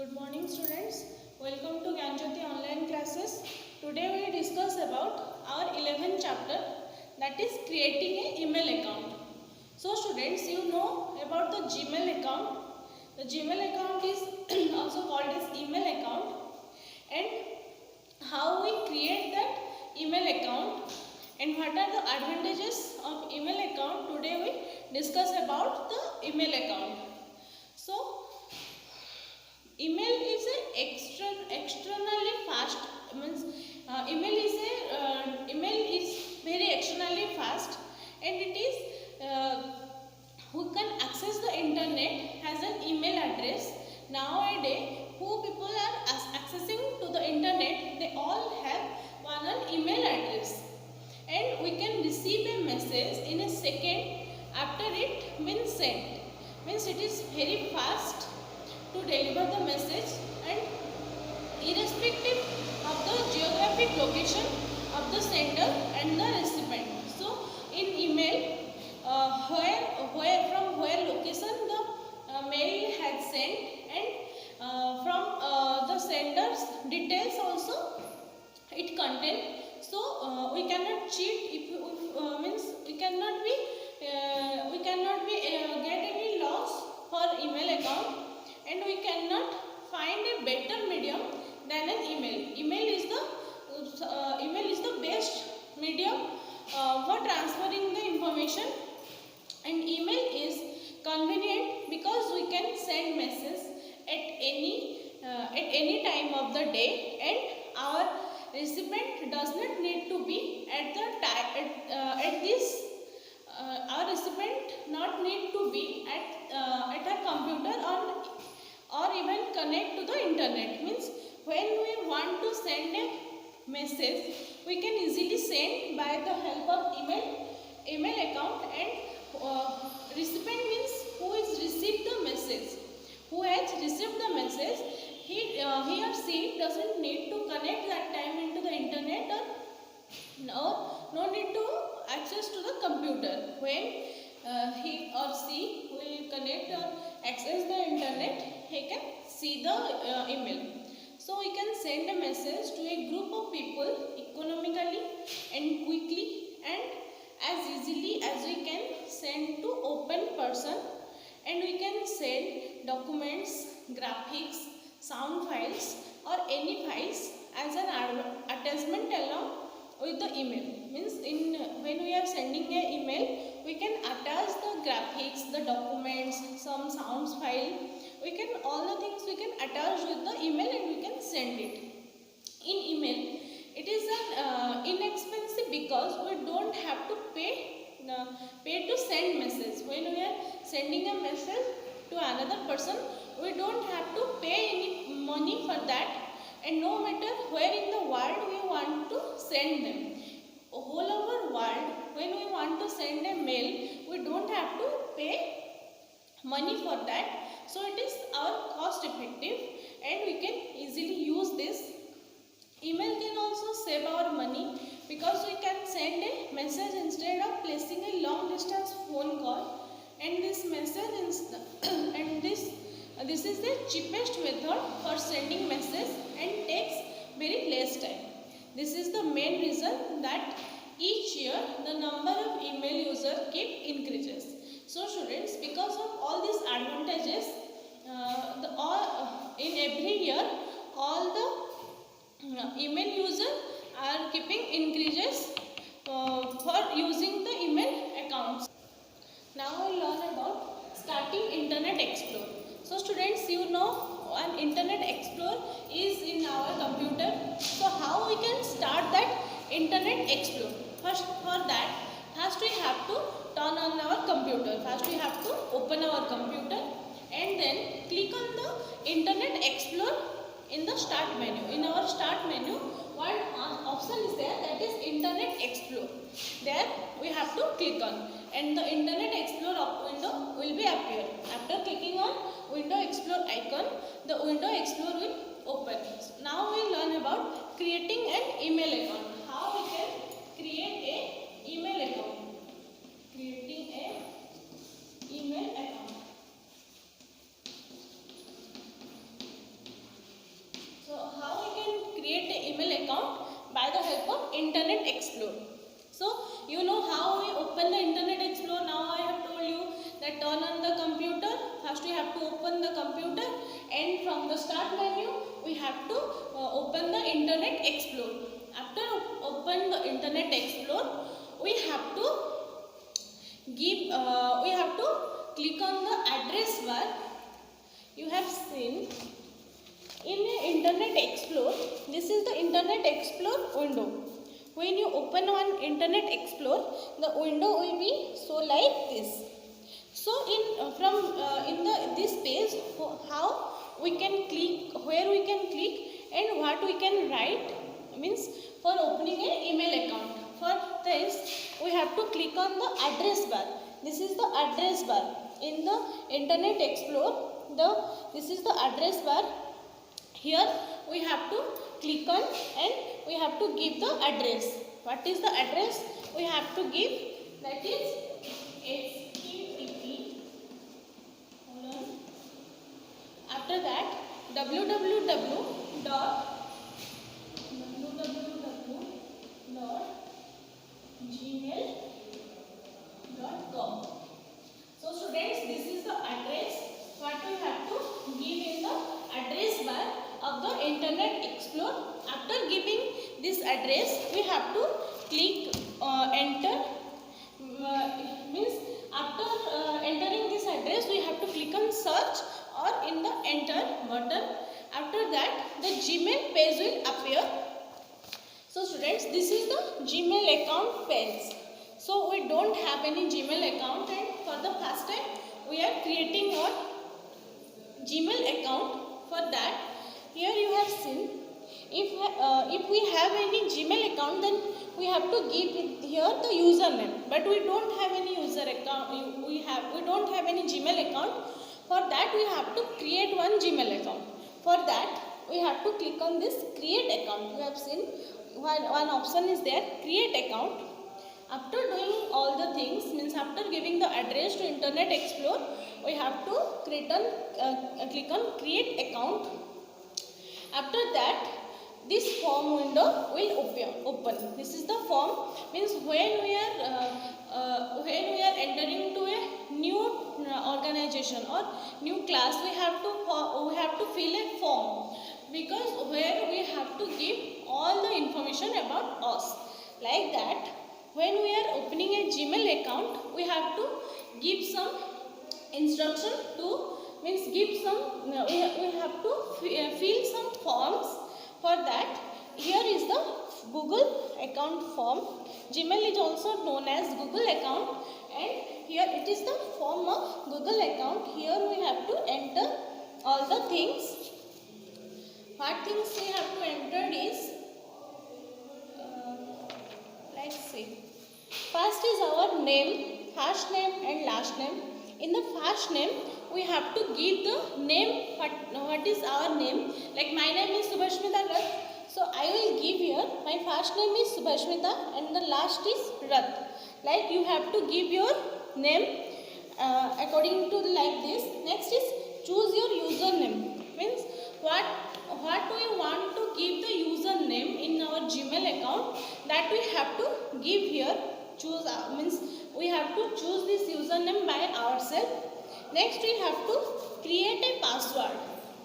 Good morning students. Welcome to Gyanjyoti online classes. Today we discuss about our 11th chapter, that is creating an email account. So students, you know about the Gmail account. The Gmail account is also called as email account, and how we create that email account and what are the advantages of email account. Today we discuss about the email account. So email is a externally fast, means email is very externally fast, and it is who can access the internet has an email address. Nowadays who people are accessing to the internet, they all have one email address, and we can receive a message in a second after it been sent. Means it is very fast to deliver the message, and irrespective of the geographic location of the sender and the recipient. So in email, from where location the mail had sent, and from the sender's details also it contain. So we cannot cheat if means we cannot be get any loss for email account, and we cannot find a better medium than an email. Email is the best medium for transferring the information, and email is convenient because we can send message at any time of the day, and our recipient does not need to be at the at this our recipient not need to be at her computer or even connect to the internet. Means when we want to send a message, we can easily send by the help of email account, and recipient means who is received the message, who has received the message, he or she doesn't need to connect that time into the internet, or no need to access to the computer. When he or she will connect or access the internet, he can see the email. So we can send a message to a group of people economically and quickly, and as easily as we can send to open person, and we can send documents, graphics, sound files, or any files as an attachment along with the email. Means when we are sending an email, we can attach the graphics, the documents, some sounds file, we can all the things we can attach with the email, and we can send it. In email, it is an inexpensive because we don't have to pay to send message. When we are sending a message to another person, we don't have to pay any money for that, and no matter where in the world we want to send them, whole over world, when we want to send a mail, we don't have to pay money for that. So it is our cost effective, and we can easily use this. Email can also save our money because we can send a message instead of placing a long distance phone call, and this message and this is the cheapest method for sending message and takes very less time. This is the main reason that each year the number of email users keep increases. So students, because of all these advantages, in every year all the email users are keeping increases for using the email accounts. Now we learn about starting Internet Explorer. So students, you know an Internet Explorer is in our computer. So how we can start that Internet Explorer? First, for that, first we have to turn on our computer. First we have to open our computer, and then click on the Internet Explorer in the start menu. In our start menu, one option is there, that is Internet Explorer. There we have to click on, and the Internet Explorer window will be appear. After clicking on Window Explorer icon, the Window Explorer will open. So now we learn about creating an email account. How we can create a email account. Creating a email account. email account by the help of Internet Explorer. So you know how we open the Internet Explorer. Now I have told you that turn on the computer. First we have to open the computer, and from the start menu we have to open the Internet Explorer. After open the Internet Explorer, we have to click on the address bar. You have seen in Internet Explorer, this is the Internet Explorer window. When you open one Internet Explorer, the window will be so like this. So this page, how we can click, where we can click, and what we can write, means for opening an email account. For this, we have to click on the address bar. This is the address bar in the Internet Explorer. This is the address bar. Here we have to click on and we have to give the address. What is the address we have to give? That is http. After that, www.gmail.com. So students, this is the address what we have to give in the address bar of the Internet Explorer. After giving this address, we have to click enter. Means after entering this address, we have to click on search or in the enter button. After that, the Gmail page will appear. So students, this is the Gmail account page. So we don't have any Gmail account, and for the first time we are creating our Gmail account. For that, here you have seen, if we have any Gmail account, then we have to give it here the username. But we don't have any user account. We don't have any Gmail account. For that, we have to create one Gmail account. For that, we have to click on this create account. You have seen one option is there, create account. After doing all the things, means after giving the address to Internet Explorer, we have to click on create account. After that, this form window will open. This is the form, means when we are entering to a new organization or new class, we have to fill a form, because where we have to give all the information about us. Like that, when we are opening a Gmail account, we have to give some instruction to, means give some, we have to fill some forms. For that, here is the Google account form. Gmail is also known as Google account, and here it is the form of Google account. Here we have to enter all the things. What things we have to enter is, let's see. First is our name, first name and last name. In the first name, we have to give the name, what is our name. Like my name is Subhashmita Rath. So I will give here, my first name is Subhashmita and the last is Rath. Like you have to give your name according to like this. Next is choose your username. Means what we want to give the username in our Gmail account, that we have to give here. Choose means we have to choose this username by ourselves. Next, we have to create a password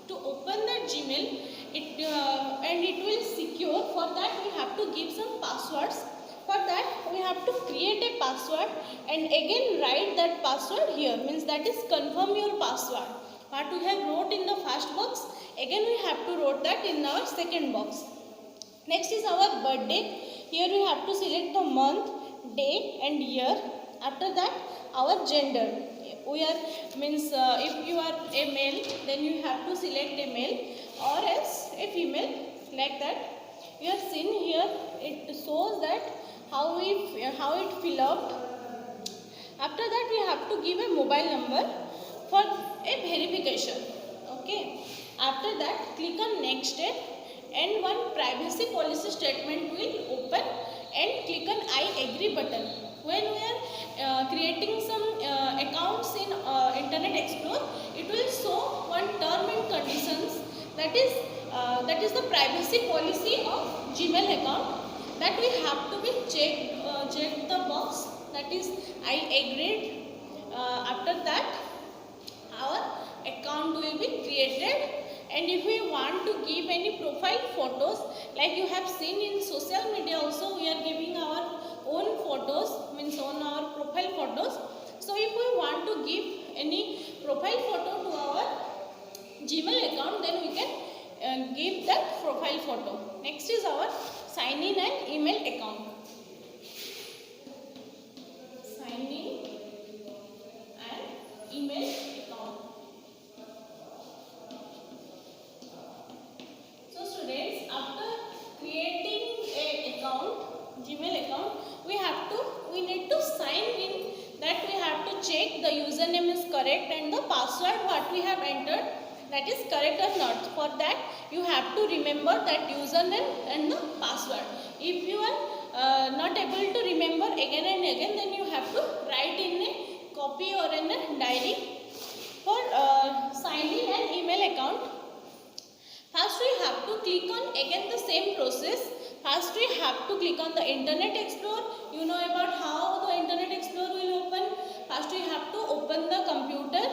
to open the Gmail. And it will secure. For that, we have to give some passwords. For that, we have to create a password and again write that password here. Means that is confirm your password. What we have wrote in the first box, again we have to wrote that in our second box. Next is our birthday. Here we have to select the month, day and year. After that, our gender. We are means if you are a male, then you have to select a male, or else a female, like that. You have seen here, it shows that how it fill out. After that, we have to give a mobile number for a verification. Okay. After that, click on next step, and one privacy policy statement will open, and click on I agree button. When we are creating some accounts in Internet Explorer, it will show one term and conditions, that is that is the privacy policy of Gmail account, that we have to be check the box, that is I agreed. After that our account will be created, and if we want to give any profile photos, like you have seen in social media also, we are giving our own photos, means on our profile photos. So if we want to give any profile photo to our Gmail account, then we can give that profile photo. Next is our sign in and email account. Sign in and email account. So students, after creating a account, Gmail account, we need to sign in, that we have to check the username is correct and the password what we have entered, that is correct or not. For that you have to remember that username and the password. If you are not able to remember again and again, then you have to write in a copy or in a diary. For signing an email account, first we have to click on again the same process. First we have to click on the Internet Explorer. You know about how the Internet Explorer will open. First we have to open the computer,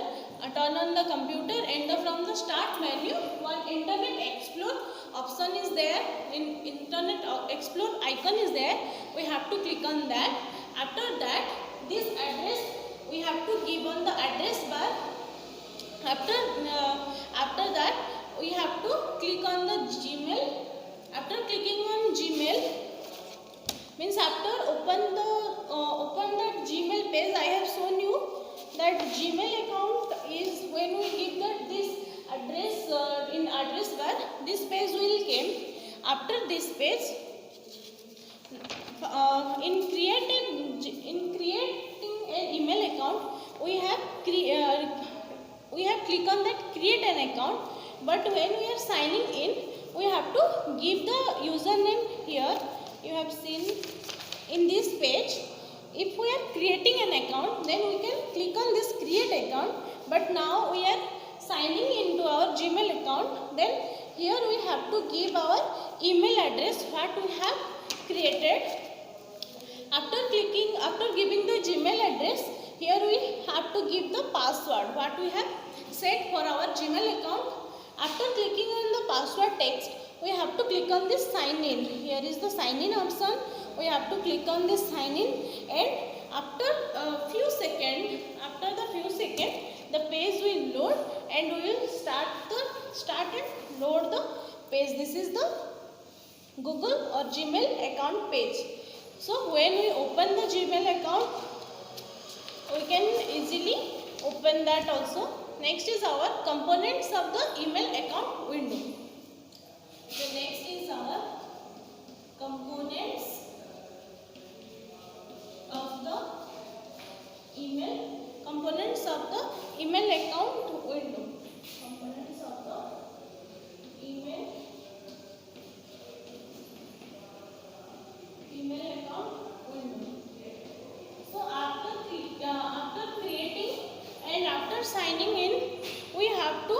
turn on the computer, and from the start menu one Internet Explorer option is there, in Internet Explorer icon is there. We have to click on that. After that, this address we have to give on the address bar. After that we have to click on the Gmail. After clicking on Gmail, means after open that Gmail page, I have shown you that Gmail account is when we give that this address in address bar, this page will come. After this page, in creating an email account, we have click on that create an account. But when we are signing in, we have to give the username here. You have seen in this page. If we are creating an account, then we can click on this create account. But now we are signing into our Gmail account. Then here we have to give our email address what we have created. After giving the Gmail address, here we have to give the password what we have set for our Gmail account. After clicking on the password text, we have to click on this sign in. Here is the sign in option. We have to click on this sign in, and after the few seconds, the page will load, and we will start and load the page. This is the Google or Gmail account page. So when we open the Gmail account, we can easily open that also. Next is our components of the email account window. The next is our components of the email account window. Components of the email account window. So after creating and after signing in, we have to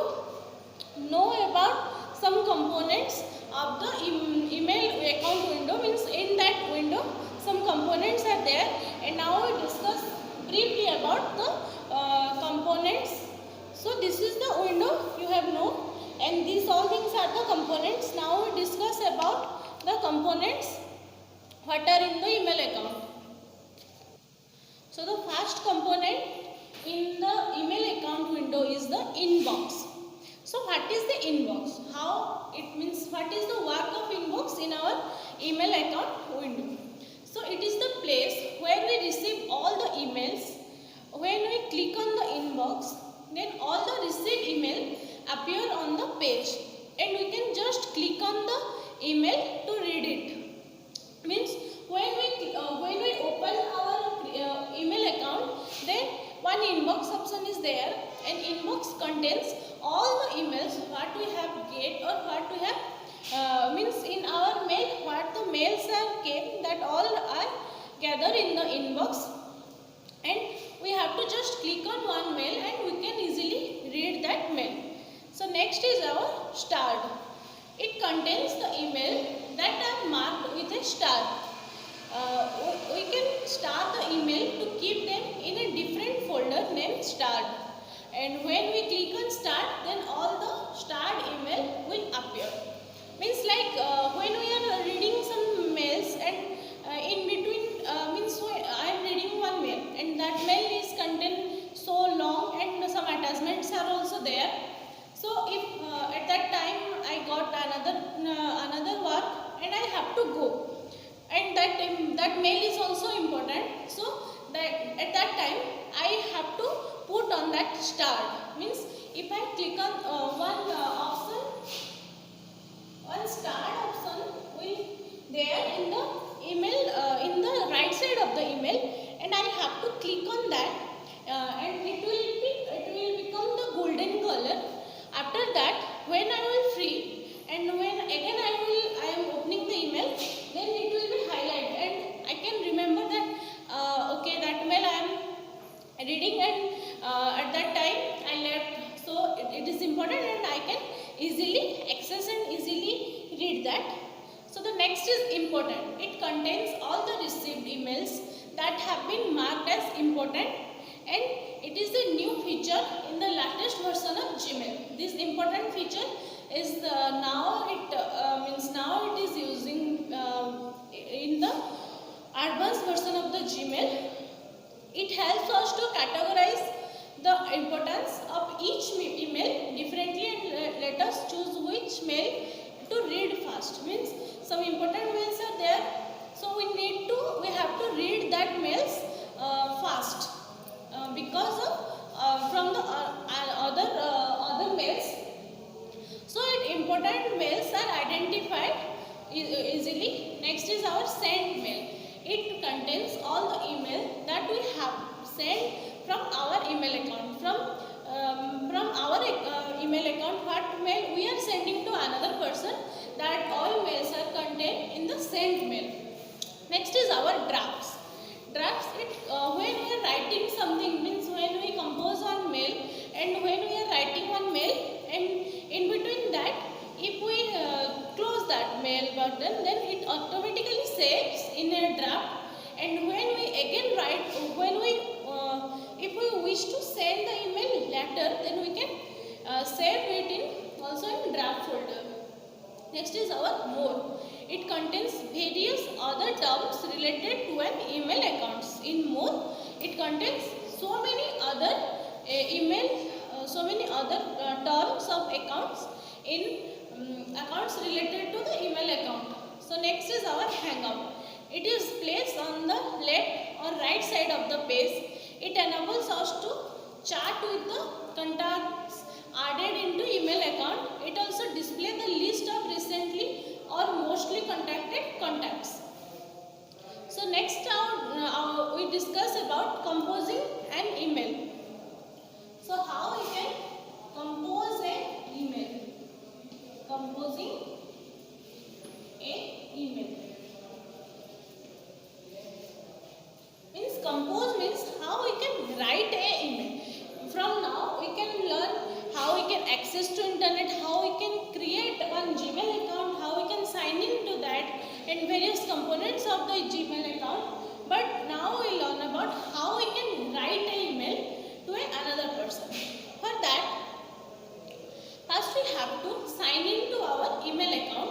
know about some components of the email account window. Means in that window some components are there, and now we discuss briefly about the components. So this is the window you have known, and these all things are the components. Now we discuss about the components what are in the email account. So the first component in the email account window is the inbox. So what is the inbox? How it means, what is the work of inbox in our email account window? So it is the place where we receive all the emails. When we click on the inbox, then all the received email appear on the page, and we can just click on the email to read it. Means when we open our email account, then one inbox option is there, and inbox contains all the emails what we have get or what we have means in our mail, what the mails are came, that all are gathered in the inbox, and we have to just click on one mail and we can easily read that mail. So next is our start. and star. We can star the email to keep them in a different folder named start. And when we click on start, then all the starred email will appear. Means like when we are reading some mails and in between means I am reading one mail and that mail is content so long and some attachments are also there. So if at that time I got another work and I have to go, and that mail is also important, so that at that time I have to put on that start. Means if I click on one start option will there in the email in the right side of the email, and I have to click on that and it will become the golden color. After that, when I will free and when again I am opening the email, then it will be highlighted and I can remember that okay, that mail I am reading and at that time I left. So it is important and I can easily access and easily read that. So the next is important. It contains all the received emails that have been marked as important, and it is a new feature in the latest version of Gmail. This important feature is now it is using in the advanced version of the Gmail. It helps us to categorize the importance of each email differently and let us choose which mail to read first. Means some important mails are there, so we have to read that mails fast because of from the other mails. So important mails are identified easily. Next is our sent mail. It contains all the email that we have sent from our email account. From our email account, what mail we are sending to another person, that all mails are contained in the sent mail. Next is our drafts. Drafts, when we are writing something, means when we compose one mail and when we are writing one mail, and in between that, if we close that mail button, then it automatically saves in a draft. And when we again write, if we wish to send the email later, then we can save it in also in draft folder. Next is our more. It contains various other terms related to an email accounts. In more, it contains so many other terms of accounts in accounts related to the email account. So next is our hangout. It is placed on the left or right side of the page. It enables us to chat with the contacts added into email account. It also displays the list of recently or mostly contacted contacts. So next we discuss about composing an email. So how we can compose an email? Composing a email. Compose means how we can write a email. From now we can learn how we can access to internet, how we can create one Gmail account, how we can sign into that, and various components of the Gmail account. But now we learn about how we can write an email to another person. For that, first we have to sign into our email account.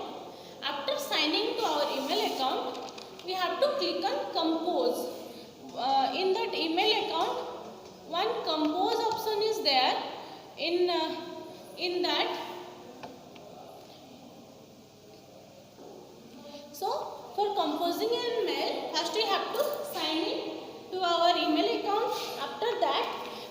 After signing to our email account, we have to click on compose. In that email account, one compose option is there. In that, so for composing an email, first we have to sign in to our email account. After that,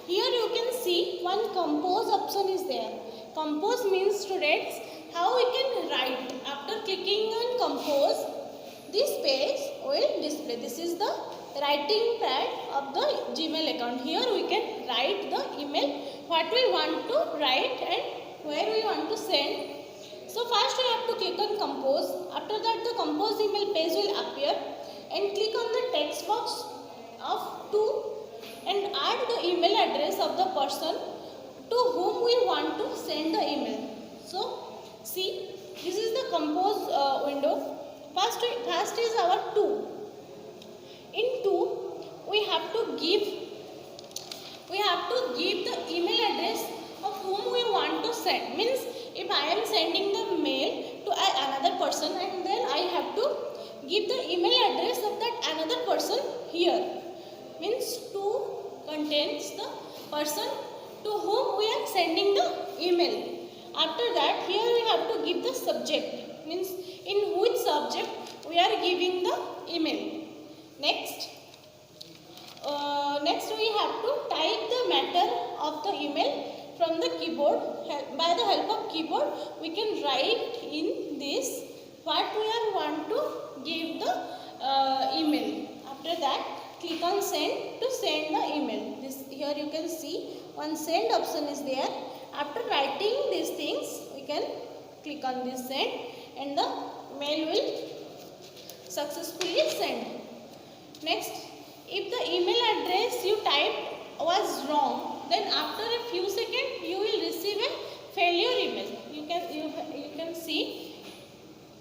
here you can see one compose option is there. Compose means, students, how we can write. After clicking on compose, this page will display. This is the writing pad of the Gmail account. Here we can write the email, what we want to write and where we want to send. So first we have to click on compose. After that, the compose email page will appear, and click on the text box of to and add the email address of the person to whom we want to send the email. So see, this is the compose window. First is our to. In to, we have to give the email address of whom we want to send. Means if I am sending the mail to another person, and then I have to give the email address of that another person here. Means to contains the person to whom we are sending the email. After that, here we have to give the subject. Means in which subject we are giving the email. Next we have to type the matter of the email from the keyboard. By the help of keyboard, we can write in this what we are want to give the email. After that, click on send to send the email. Here you can see one send option is there. After writing these things, we can click on this send and the mail will successfully send. Next, if the email address you typed was wrong, then after a few seconds you will receive a failure email. You can see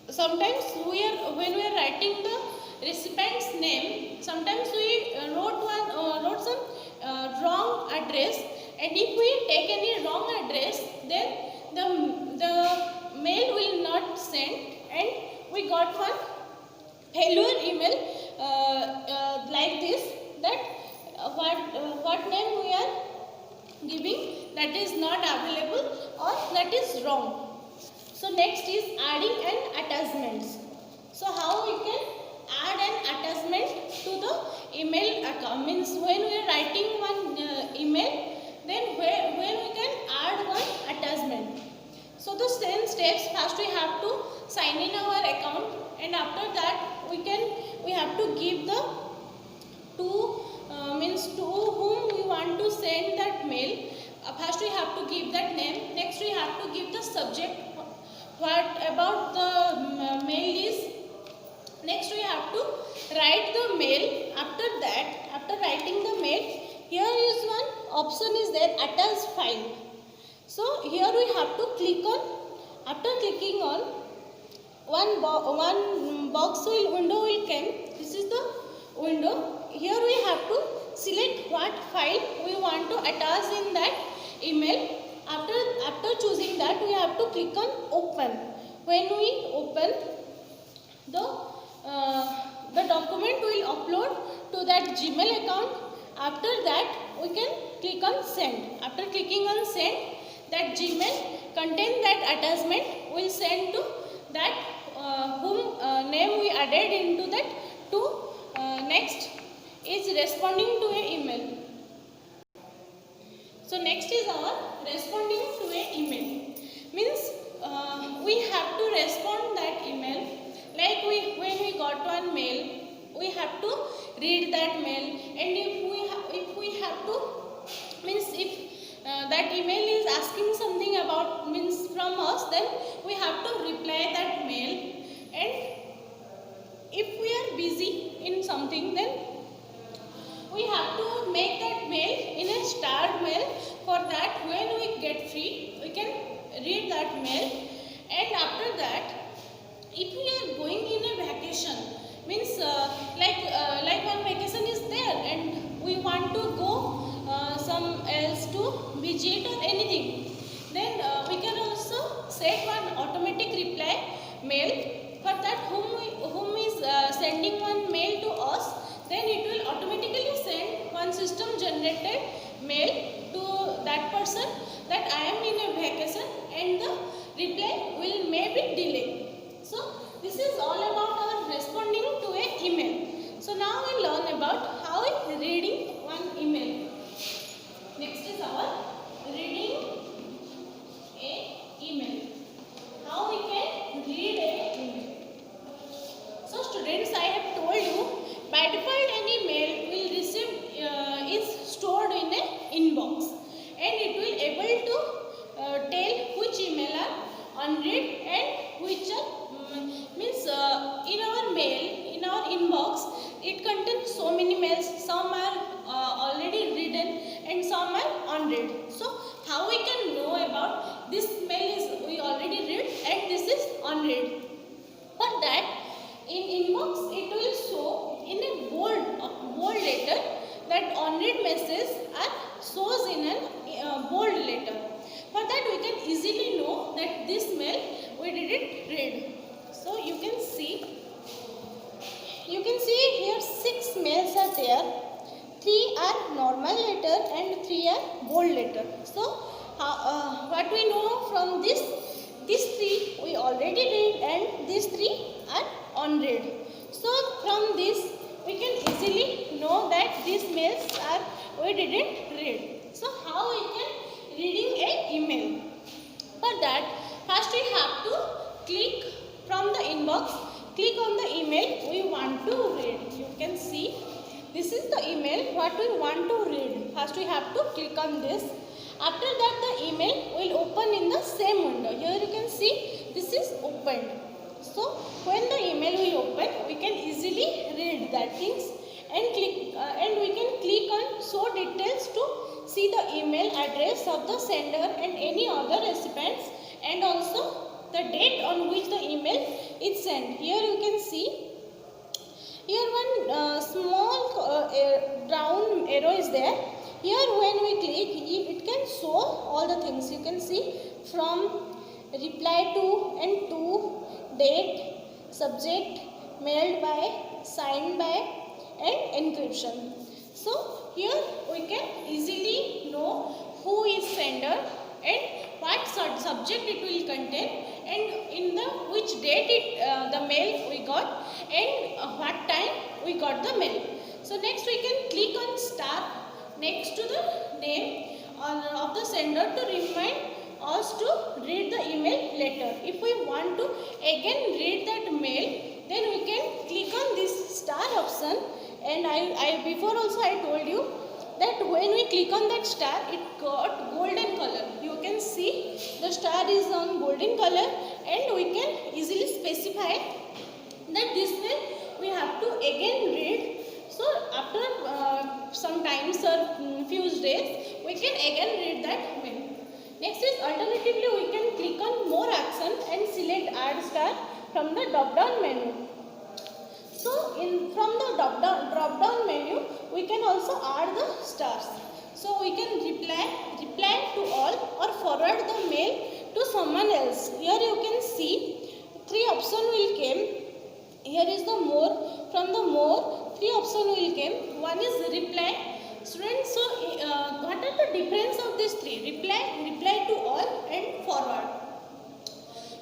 sometimes when we are writing the recipient's name, sometimes we wrote some wrong address, and if we take any wrong address, then the mail will not send, and we got one failure email like this, that what name we are giving, that is not available or that is wrong. So next is adding an attachments. So how we can add an attachment to the email account? Means when we are writing one email, then when we can add one attachment. So the same steps, first we have to sign in our account, and after that we have to give the to whom we want to send that mail. First we have to give that name. Next we have to give the subject, what about the mail is. Next we have to write the mail. After that, after writing the mail, here is one option is there, attach file. So here we have to click on. After clicking on, one box window will come. This is the window. Here we have to select what file we want to attach in that email. After choosing that, we have to click on open. When we open, the document will upload to that Gmail account. After that, we can click on send. After clicking on send, that Gmail contain that attachment will send to that whom name we added into that to. Next is responding to an email. So next is our responding to an email. Means we have to respond that email. Like when we got one mail, we have to read that mail, and if we have to, means if that email is asking something about, means from us, then we have to reply that mail. And if we are busy in something, then we have to make that mail in a starred mail. For that, when we get free, we can read that mail. And after that, if we are going in a vacation, means like one vacation is there, and we want to go some else to visit or anything, then we can also set one automatic reply mail. For that, whom is sending one mail to us, then it will automatically send one system generated mail to that person that I am in a vacation, and the reply will maybe delay. So this is all about our responding to a email. So now we learn about how reading one email. Next is our reading a email. How we can read a email. So students, I have told you, by default any mail will receive is stored in a inbox, and it will able to tell which email are unread and which are means in our mail, in our inbox, it contains so many mails. Some are already written and some are unread. So how we can know about this mail is we already read and this is unread? For that, In inbox it will show in a bold letter that unread messages are shows in a bold letter. For that we can easily know that this mail we didn't read. So you can see here 6 mails are there. 3 are normal letter and 3 are bold letter. So what we know from this, these 3 we already read and these 3 are unread. So from this we can easily know that these mails are we didn't read. So how we can reading a email? For that first we have to click from the inbox, click on the email we want to read. You can see this is the email what we want to read. First we have to click on this. After that the email will open in the same window. Here you can see this is opened. So when the email will open we can easily read that things and and we can click on show details to see the email address of the sender and any other recipients and also the date on which the email is sent. Here you can see here one small brown arrow is there. Here when we click it can show all the things. You can see from reply to and to, date, subject, mailed by, signed by and encryption. So here we can easily know who is sender and what subject it will contain and in the which date the mail we got and what time we got the mail. So next we can click on star next to the name of the sender to remind us to read the email later. If we want to again read that mail, then we can click on this star option. And I before also I told you that when we click on that star it got golden color. You can see the star is on golden color and we can easily specify that this mail we have to again read. So after some times or few days we can again read that mail. Next is alternatively we can click on more action and select add star from the drop down menu. So from the drop down menu we can also add the stars. So we can reply to all or forward the mail to someone else. Here you can see 3 options will come. Here is the more. From the more 3 options will come. One is reply. Students, so what are the difference of these 3? Reply to all and forward.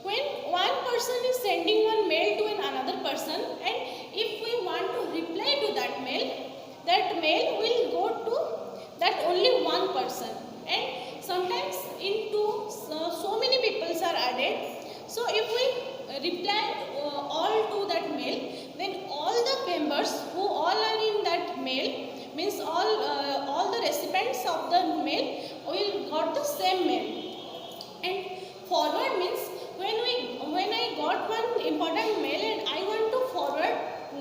When one person is sending one mail to another person and if we want to reply to that mail will go to that only one person and sometimes into so many people are added. So if we reply all to that mail, then all the members who all are in that mail means all the recipients of the mail will got the same mail. And forward means when I got one important mail and I want to forward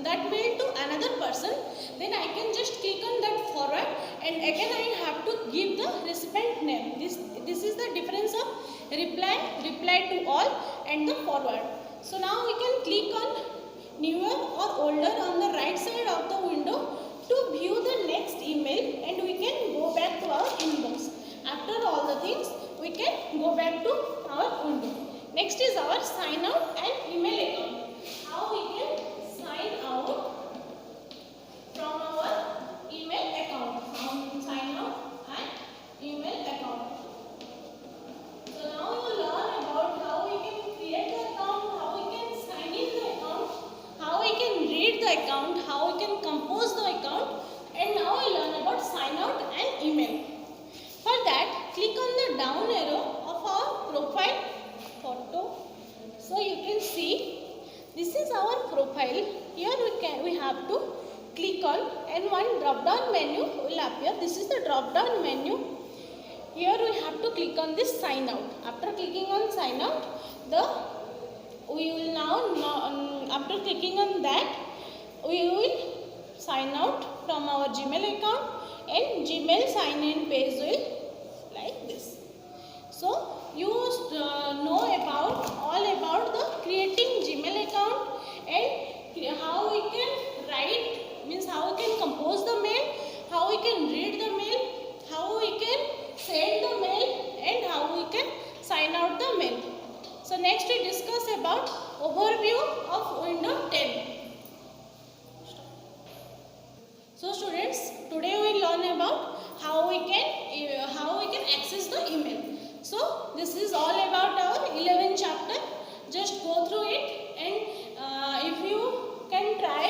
that mail to another person, then I can just click on that forward and again I have to give the recipient name. This is the difference of reply to all and the forward. So now we can click on newer or older on the right side of the window to view the next email and we can go back to our inbox. After all the things we can go back to our window. Next is our sign out and email account. How we can sign out from our email account. Sign out and email account. So now you will learn about how we can create the account, how we can sign in the account, how we can read the account, how we can compose the account, and now we learn about sign out and email. For that, click on the down arrow of our profile photo. So you can see this is our profile. Here we have to click on and one drop down menu will appear. This is the drop down menu. Here we have to click on this sign out. After clicking on sign out, we will now after clicking on that we will sign out from our Gmail account and Gmail sign in page will like this. So you know all about the creating Gmail account and next we discuss about overview of Windows 10. So students, today we learn about how we can access the email. So this is all about our 11th chapter. Just go through it, and if you can try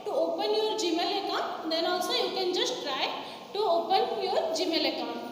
to open your Gmail account, then also you can just try to open your Gmail account.